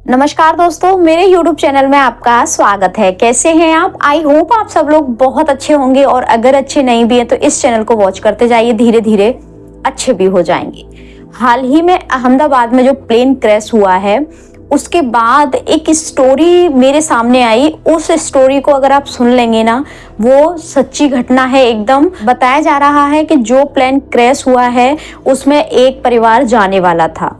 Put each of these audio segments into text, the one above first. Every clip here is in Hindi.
नमस्कार दोस्तों, मेरे YouTube चैनल में आपका स्वागत है। कैसे हैं आप? आई होप आप सब लोग बहुत अच्छे होंगे और अगर अच्छे नहीं भी हैं तो इस चैनल को वॉच करते जाइए, धीरे धीरे अच्छे भी हो जाएंगे। हाल ही में अहमदाबाद में जो प्लेन क्रैश हुआ है उसके बाद एक स्टोरी मेरे सामने आई। उस स्टोरी को अगर आप सुन लेंगे ना, वो सच्ची घटना है एकदम। बताया जा रहा है कि जो प्लेन क्रैश हुआ है उसमें एक परिवार जाने वाला था,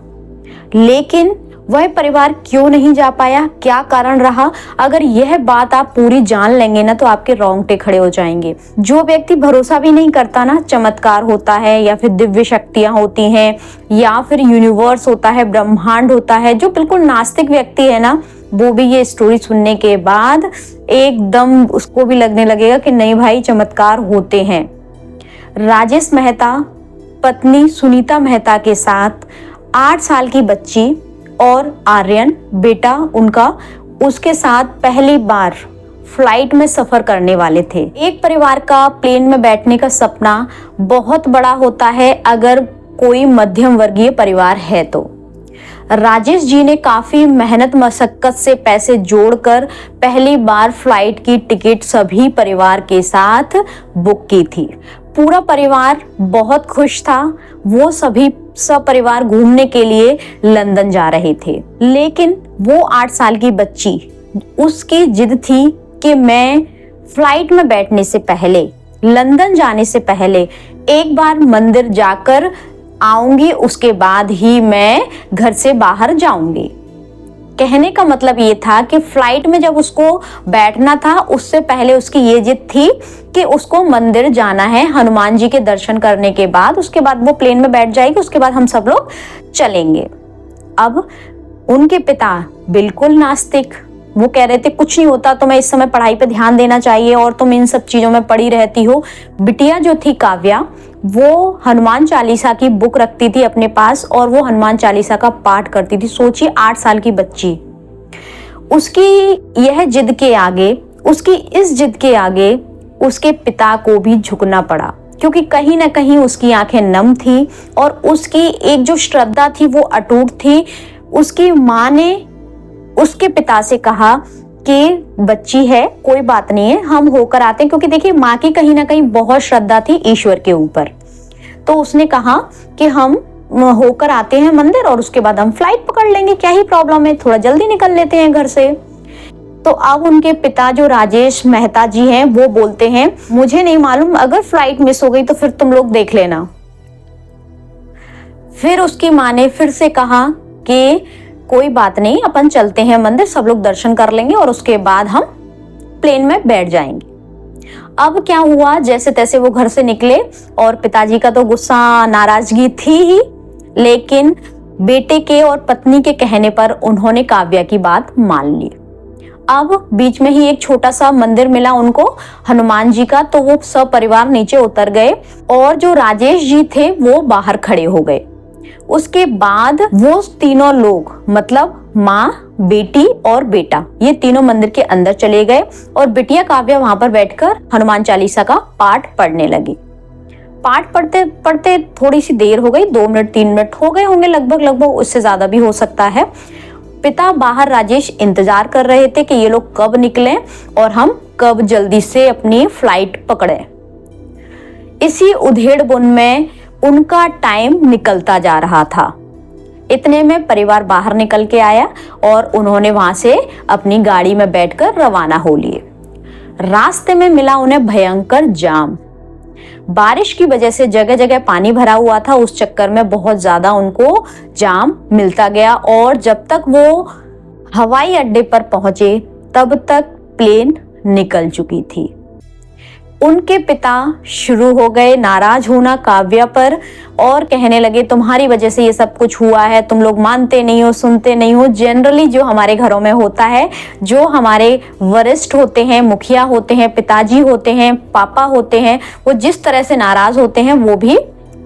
लेकिन वह परिवार क्यों नहीं जा पाया, क्या कारण रहा, अगर यह बात आप पूरी जान लेंगे ना तो आपके रोंगटे खड़े हो जाएंगे। जो व्यक्ति भरोसा भी नहीं करता ना, चमत्कार होता है या फिर दिव्य शक्तियां होती हैं या फिर यूनिवर्स होता है, ब्रह्मांड होता है, जो बिल्कुल नास्तिक व्यक्ति है ना, वो भी ये स्टोरी सुनने के बाद एकदम उसको भी लगने लगेगा कि नहीं भाई, चमत्कार होते हैं। राजेश मेहता पत्नी सुनीता मेहता के साथ 8 साल की बच्ची और आर्यन बेटा उनका उसके साथ पहली बार फ्लाइट में सफर करने वाले थे। एक परिवार का प्लेन में बैठने का सपना बहुत बड़ा होता है अगर कोई मध्यम वर्गीय परिवार है तो। राजेश जी ने काफी मेहनत मशक्कत से पैसे जोड़कर पहली बार फ्लाइट की टिकट सभी परिवार के साथ बुक की थी। पूरा परिवार बहुत खुश था। वो सभी सपरिवार घूमने के लिए लंदन जा रहे थे, लेकिन वो 8 साल की बच्ची, उसकी जिद थी कि मैं फ्लाइट में बैठने से पहले, लंदन जाने से पहले एक बार मंदिर जाकर आऊंगी, उसके बाद ही मैं घर से बाहर जाऊंगी। कहने का मतलब ये था कि फ्लाइट में जब उसको बैठना था उससे पहले उसकी ये जिद थी कि उसको मंदिर जाना है, हनुमान जी के दर्शन करने के बाद उसके बाद वो प्लेन में बैठ जाएगी, उसके बाद हम सब लोग चलेंगे। अब उनके पिता बिल्कुल नास्तिक, वो कह रहे थे कुछ नहीं होता, तुम्हें इस समय पढ़ाई पे ध्यान देना चाहिए और तुम इन सब चीजों में पड़ी रहती हो। बिटिया जो थी काव्या, वो हनुमान चालीसा की बुक रखती थी अपने पास और वो हनुमान चालीसा का पाठ करती थी। सोचिए 8 साल की बच्ची, उसकी यह जिद के आगे, उसकी इस जिद के आगे उसके पिता को भी झुकना पड़ा, क्योंकि कहीं ना कहीं उसकी आंखें नम थी और उसकी एक जो श्रद्धा थी वो अटूट थी। उसकी माँ ने उसके पिता से कहा कि बच्ची है, कोई बात नहीं है, हम होकर आते हैं, क्योंकि देखिए माँ की कहीं ना कहीं बहुत श्रद्धा थी ईश्वर के ऊपर। तो उसने कहा कि हम होकर आते हैं मंदिर और उसके बाद हम फ्लाइट पकड़ लेंगे, क्या ही प्रॉब्लम है, थोड़ा जल्दी निकल लेते हैं घर से। तो अब उनके पिता जो राजेश मेहता जी हैं वो बोलते हैं, मुझे नहीं मालूम, अगर फ्लाइट मिस हो गई तो फिर तुम लोग देख लेना। फिर उसकी माँ ने फिर से कहा कि कोई बात नहीं, अपन चलते हैं मंदिर, सब लोग दर्शन कर लेंगे और उसके बाद हम प्लेन में बैठ जाएंगे। अब क्या हुआ, जैसे तैसे वो घर से निकले और पिताजी का तो गुस्सा नाराजगी थी ही, लेकिन बेटे के और पत्नी के कहने पर उन्होंने काव्या की बात मान ली। अब बीच में ही एक छोटा सा मंदिर मिला उनको हनुमान जी का, तो वो सब परिवार नीचे उतर गए और जो राजेश जी थे वो बाहर खड़े हो गए। उसके बाद वो तीनों लोग, मतलब माँ, बेटी और बेटा, ये तीनों मंदिर के अंदर चले गए और बिटिया काव्या वहां पर बैठकर हनुमान चालीसा का पाठ पढ़ने लगी। पाठ पढ़ते पढ़ते थोड़ी सी देर हो गई, 2 मिनट 3 मिनट हो गए होंगे लगभग, उससे ज्यादा भी हो सकता है। पिता बाहर राजेश इंतजार कर रहे थे कि ये लोग कब निकलें और हम कब जल्दी से अपनी फ्लाइट पकड़े। इसी उधेड़-बुन में उनका टाइम निकलता जा रहा था। इतने में परिवार बाहर निकल के आया और उन्होंने वहां से अपनी गाड़ी में बैठकर रवाना हो लिए। रास्ते में मिला उन्हें भयंकर जाम। बारिश की वजह से जगह जगह पानी भरा हुआ था, उस चक्कर में बहुत ज्यादा उनको जाम मिलता गया और जब तक वो हवाई अड्डे पर पहुंचे तब तक प्लेन निकल चुकी थी। उनके पिता शुरू हो गए नाराज होना काव्या पर और कहने लगे, तुम्हारी वजह से ये सब कुछ हुआ है, तुम लोग मानते नहीं हो, सुनते नहीं हो। जनरली जो हमारे घरों में होता है, जो हमारे वरिष्ठ होते हैं, मुखिया होते हैं, पिताजी होते हैं, पापा होते हैं, वो जिस तरह से नाराज होते हैं वो भी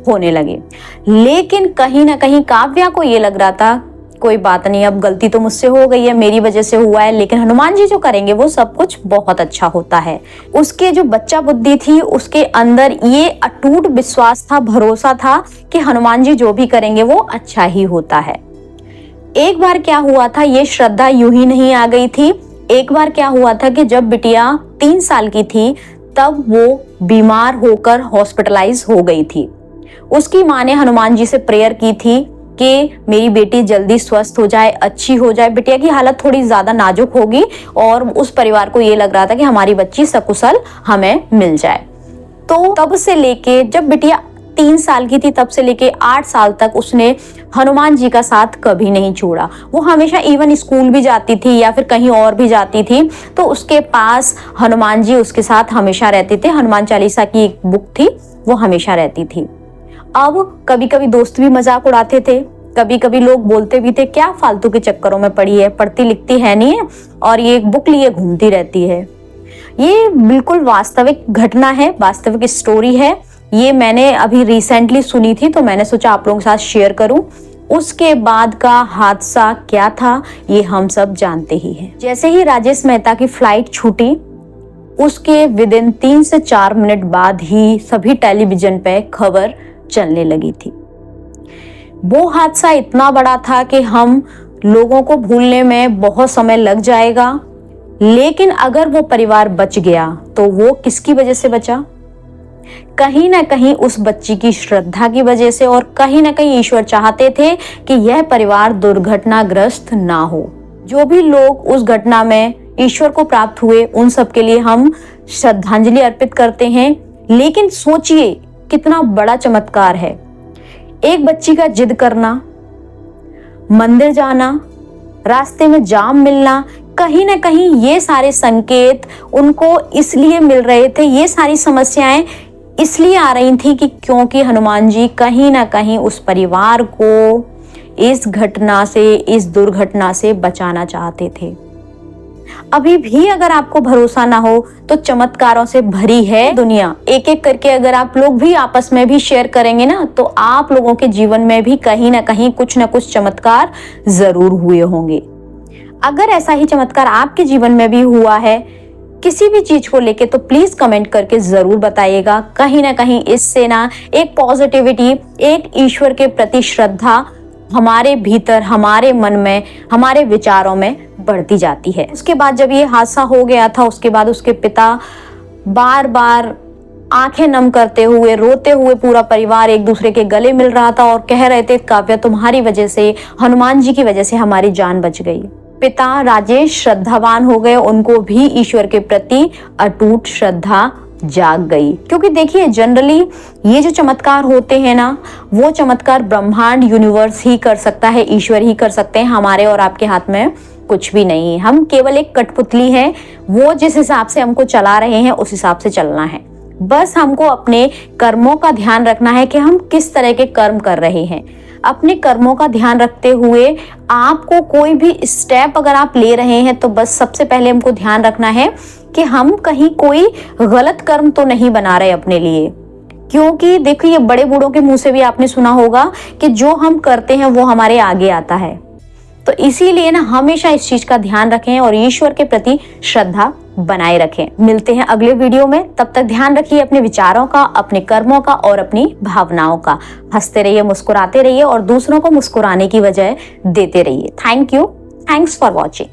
होने लगे। लेकिन कहीं ना कहीं काव्या को ये लग रहा था कोई बात नहीं, अब गलती तो मुझसे हो गई है, मेरी वजह से हुआ है, लेकिन हनुमान जी जो करेंगे वो सब कुछ बहुत अच्छा होता है। उसके जो बच्चा बुद्धि थी उसके अंदर ये अटूट विश्वास था, भरोसा था कि हनुमान जी जो भी करेंगे वो अच्छा ही होता है। एक बार क्या हुआ था, ये श्रद्धा यूं ही नहीं आ गई थी। एक बार क्या हुआ था कि जब बिटिया 3 साल की थी तब वो बीमार होकर हॉस्पिटलाइज हो गई थी। उसकी माँ ने हनुमान जी से प्रेयर की थी कि मेरी बेटी जल्दी स्वस्थ हो जाए, अच्छी हो जाए। बिटिया की हालत थोड़ी ज्यादा नाजुक होगी और उस परिवार को ये लग रहा था कि हमारी बच्ची सकुशल हमें मिल जाए। तो तब से लेके जब बिटिया 3 साल की थी तब से लेके 8 साल तक उसने हनुमान जी का साथ कभी नहीं छोड़ा। वो हमेशा इवन स्कूल भी जाती थी या फिर कहीं और भी जाती थी तो उसके पास हनुमान जी उसके साथ हमेशा रहते थे। हनुमान चालीसा की एक बुक थी, वो हमेशा रहती थी। अब कभी कभी दोस्त भी मजाक उड़ाते थे, कभी कभी लोग बोलते भी थे क्या फालतू के चक्करों में पड़ी है, पढ़ती लिखती है नहीं है और ये एक बुक लिए घूमती रहती है। ये बिल्कुल वास्तविक घटना है, वास्तविक स्टोरी है। ये मैंने अभी रिसेंटली सुनी थी तो मैंने सोचा आप लोगों के साथ शेयर करूं। उसके बाद का हादसा क्या था ये हम सब जानते ही हैं। जैसे ही राजेश मेहता की फ्लाइट छूटी उसके विदिन 3 से 4 मिनट बाद ही सभी टेलीविजन पे खबर चलने लगी थी। वो हादसा इतना बड़ा था कि हम लोगों को भूलने में बहुत समय लग जाएगा, लेकिन अगर वो परिवार बच गया तो वो किसकी वजह से बचा? कहीं ना कहीं उस बच्ची की श्रद्धा की वजह से, और कहीं ना कहीं ईश्वर चाहते थे कि यह परिवार दुर्घटनाग्रस्त ना हो। जो भी लोग उस घटना में ईश्वर को प्राप्त हुए उन सब के लिए हम श्रद्धांजलि अर्पित करते हैं। लेकिन सोचिए कितना बड़ा चमत्कार है। एक बच्ची का जिद करना, मंदिर जाना, रास्ते में जाम मिलना, कहीं ना कहीं ये सारे संकेत उनको इसलिए मिल रहे थे, ये सारी समस्याएं इसलिए आ रही थी कि क्योंकि हनुमान जी कहीं ना कहीं उस परिवार को इस घटना से, इस दुर्घटना से बचाना चाहते थे। अभी भी अगर आपको भरोसा ना हो तो चमत्कारों से भरी है दुनिया। एक एक करके अगर आप लोग भी आपस में भी शेयर करेंगे ना तो आप लोगों के जीवन में भी कहीं ना कहीं कुछ ना कुछ चमत्कार जरूर हुए होंगे। अगर ऐसा ही चमत्कार आपके जीवन में भी हुआ है किसी भी चीज को लेके तो प्लीज कमेंट करके जरूर बताइएगा। कहीं ना कहीं इससे ना एक पॉजिटिविटी, एक ईश्वर के प्रति श्रद्धा हमारे भीतर, हमारे मन में, हमारे विचारों में बढ़ती जाती है। उसके बाद जब ये हादसा हो गया था उसके बाद उसके पिता बार बार आंखें नम करते हुए, रोते हुए पूरा परिवार एक दूसरे के गले मिल रहा था और कह रहे थे काव्या तुम्हारी वजह से, हनुमान जी की वजह से हमारी जान बच गई। पिता राजेश श्रद्धावान हो गए, उनको भी ईश्वर के प्रति अटूट श्रद्धा जाग गई। क्योंकि देखिए जनरली ये जो चमत्कार होते हैं ना वो चमत्कार ब्रह्मांड, यूनिवर्स ही कर सकता है, ईश्वर ही कर सकते हैं। हमारे और आपके हाथ में कुछ भी नहीं है। हम केवल एक कठपुतली है, वो जिस हिसाब से हमको चला रहे हैं उस हिसाब से चलना है। बस हमको अपने कर्मों का ध्यान रखना है कि हम किस तरह के कर्म कर रहे हैं। अपने कर्मों का ध्यान रखते हुए आपको कोई भी स्टेप अगर आप ले रहे हैं तो बस सबसे पहले हमको ध्यान रखना है कि हम कहीं कोई गलत कर्म तो नहीं बना रहे अपने लिए। क्योंकि देखिए बड़े बूढ़ों के मुंह से भी आपने सुना होगा कि जो हम करते हैं वो हमारे आगे आता है। तो इसीलिए ना हमेशा इस चीज का ध्यान रखें और ईश्वर के प्रति श्रद्धा बनाए रखें। मिलते हैं अगले वीडियो में, तब तक ध्यान रखिए अपने विचारों का, अपने कर्मों का और अपनी भावनाओं का। हंसते रहिए, मुस्कुराते रहिए और दूसरों को मुस्कुराने की वजह देते रहिए। Thank you, thanks for watching.